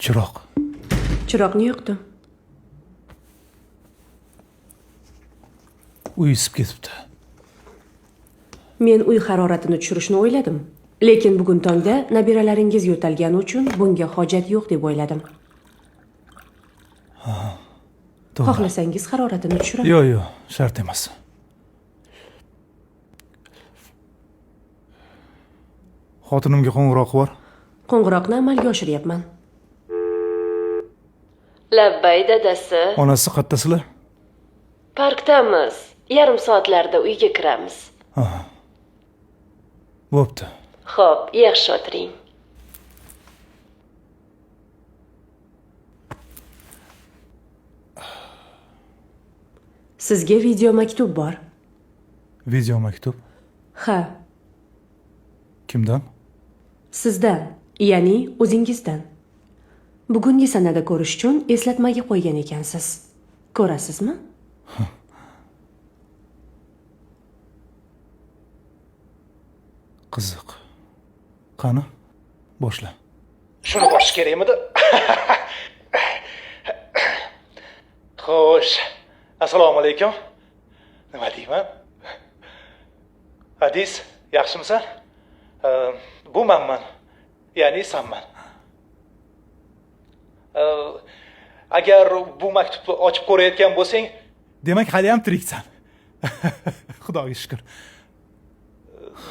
Chiroq. Chiroqni yoqdim. Uy isib ketibdi. Men uy haroratini tushirishni o'yladim. Lekin bugun tongda nabiralaringiz yo'talgani uchun bunga hojat yo'q deb o'yladim. To'g'ri. Xohlasangiz haroratini tushiraman. Yo'q, shart emas. Xotinimga qo'ng'iroq bor. Qo'ng'iroqni amalga oshiryapman. Labbay dadasi. Onasi qayerdasizlar? Parkdamiz. Yarim soatlarda uyga kiramiz. Bo'pti. Xo'p, yaxshi o'tiring. Sizga video maktub bor. Video maktub. Ha, Kimdan? sizdan, ya'ni o'zingizdan. Bugungi sanada ko'rish uchun eslatmaga qo'ygan ekansiz. Ko'rasizmi? Qiziq. Qani? Boshla. Shuni boshish kerakmidi? Xo'sh. Assalomu alaykum. Nima deyman? Hadis, yaxshimisan? Bu manman. Ya'ni sanman. Agar bu maktubni ochib ko'rayotgan bo'lsang, Demak, hali ham tiriksan. Xudoga shukr.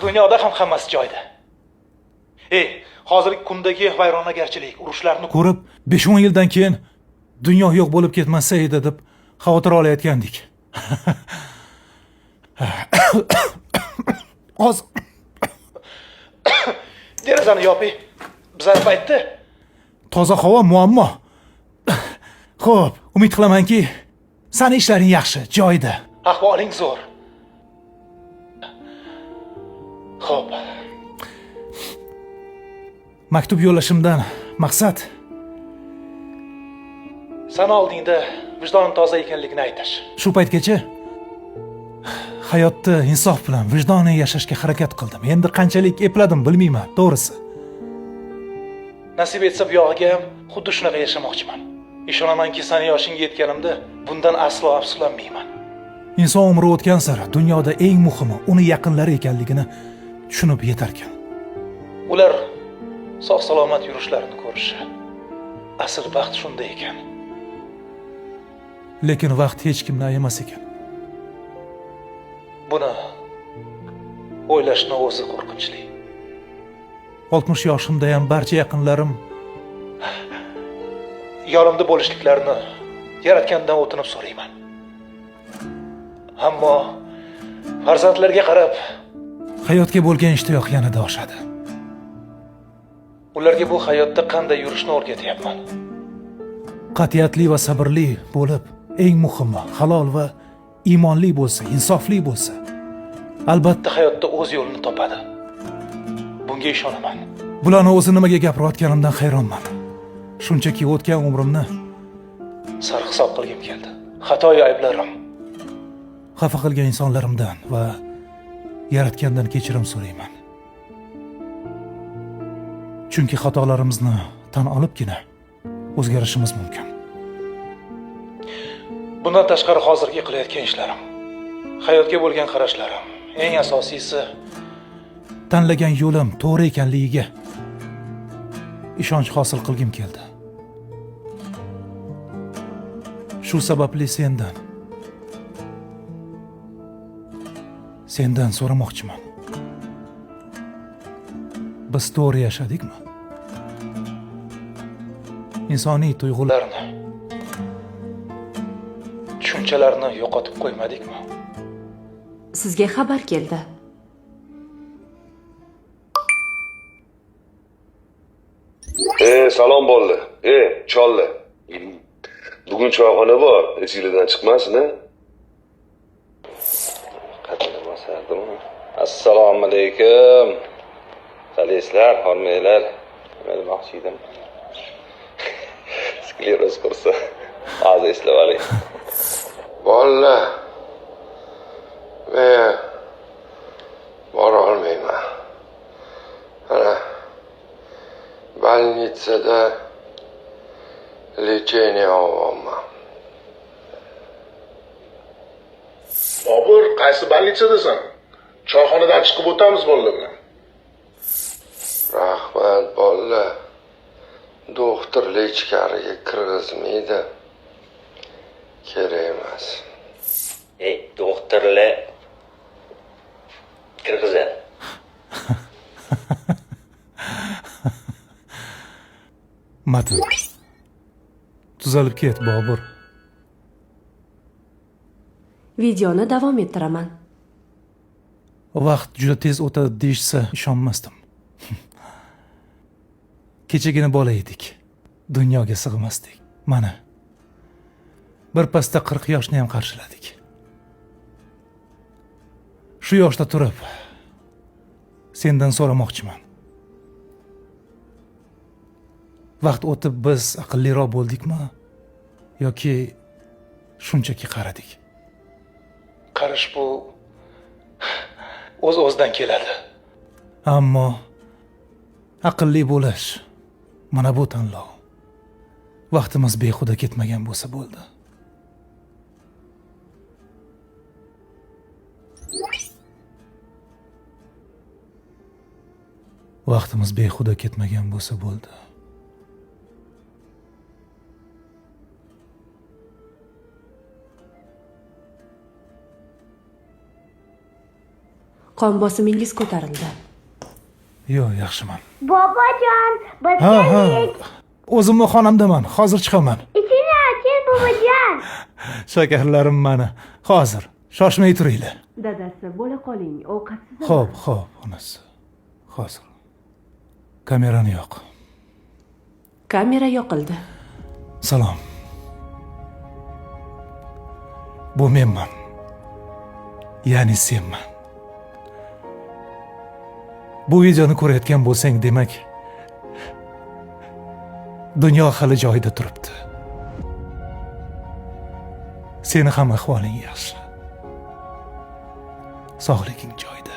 dunyoda ham hammasi joyida. Hozirgi kundagi vayronagarchilik, urushlarni Ko'rib, 5-10 yildan keyin dunyo yo'q bo'lib ketmasa edi deb xavotir olayotgandik. Hozir derazani yoping. Bizlar paytda toza havo muammo. Xo'p, umid qilamanki, sani ishlaring yaxshi, joyida. ahvoling zo'r. Xo'p. Maktub yo'llashimdan maqsad Sana oldingda vijdonim toza ekanligini aytish. shu paytgacha hayotda insof bilan vijdonan yashashga harakat qildim. Endi qanchalik epladim bilmayman, to'g'risi. Nasib etsa bu yog'iga ham xuddi shunaqa yashamoqchiman. Ishonamanki, sani yoshingga yetganimda bundan aslo afsuslanmayman. Inson umri o'tgan sari dunyoda eng muhimi uni yaqinlari ekanligini tushunib yetarkan. Ular sog' salomat yurishlarini ko'rishi. Asl baxt shunda ekan. Lekin vaqt hech kimni ayamas ekan. Buni o'ylashni o'zi qo'rqinchli. 60 yoshimda ham barcha yaqinlarim Yonimda bo'lishliklarini Yaratgandan o'tinib so'rayman. Ammo farzandlarga qarab, hayotga bo'lgan ishtiyoq yanada oshadi. ularga bu hayotda qanday yurishni o'rgatyapman. Qat'iyatli va sabrli bo'lib, eng muhimi halol va iymonli bo'lsa, insofli bo'lsa, albatta Hayotda o'z yo'lini topadi. Bunga ishonaman. bularni o'zi nimaga gapirayotganimdan hayronman. Shunchaki o'tgan umrimni Sarhisob qilgim keldi. Xatoyi ayblarim. xafa qilgan insonlarimdan va Yaratgandan kechirim so'rayman. Chunki xatolarimizni tan olibgina o'zgarishimiz mumkin. Bundan tashqari hozirgi qilayotgan ishlarim, hayotga bo'lgan qarashlarim, eng asosiysi Tanlagan yo'lim to'g'ri ekanligiga ishonch hosil qilgim keldi. Shu sababli sendan so'ramoqchiman. Biz to'g'ri yashadikmi? Insoniy tuyg'ularni, tushunchalarni yo'qotib qo'ymadikmi? Sizga xabar keldi. Salom bo'ldi. Cholli. Bugun choyxona bor. Esingizdan chiqmasin, a? Qattiq bosardim. Assalomu alaykum. Qalaysizlar, hormanglar. Nima demoqchi edim? Skleroz qursa, hozir eslab oling. Bolalar. Men bora olmayman. Ana, больницада Lecheniya olyapman. Bobur, qaysi больницadasan? Choyxonadan chiqib o'tamiz bolalar bilan. Rahmat bolla. Doktor ichkariga kirgizmaydi. Kerak emas. Doktorlar kirgizadi. Matin. Tuzalib ket, Bobur. Videoni davom ettiraman. Vaqt juda tez o'tadi deyishsa ishonmasdim. Kechagina bola edik. Dunyoga sig'masdik. Mana. Bir pasda 40 yoshni ham qarshiladik. Shu yoshda turib sendan so'ramoqchiman. Vaqt o'tib biz aqlliroq bo'ldikmi yoki shunchaki qaradik? Qarish bu o'z-o'zidan keladi. Ammo aqlli bo'lish mana bu tanlov. Vaqtimiz behuda ketmagan bo'lsa bo'ldi. Vaqtimiz behuda ketmagan bo'lsa bo'ldi. Qon bosimingiz ko'tarildi. Yo'q, yaxshiman. Bobojon, biz Ha. keldik. O'zimni xonamdaman. Hozir chiqaman. Ichini oching, bobojon. Shakarlarim mana. Hozir. Shoshmay turinglar. Dadasi, bo'la qoling, ovqatsiz. Xo'p, onasi. Hozir. Kamerani yoq. Kamera yoqildi. Salom. Bu menman. Ya'ni senman. Bu videoni ko'rayotgan bo'lsang, demak, dunyo hali joyida turibdi. Seni ham ahvoling yaxshi. Sog'liging joyida.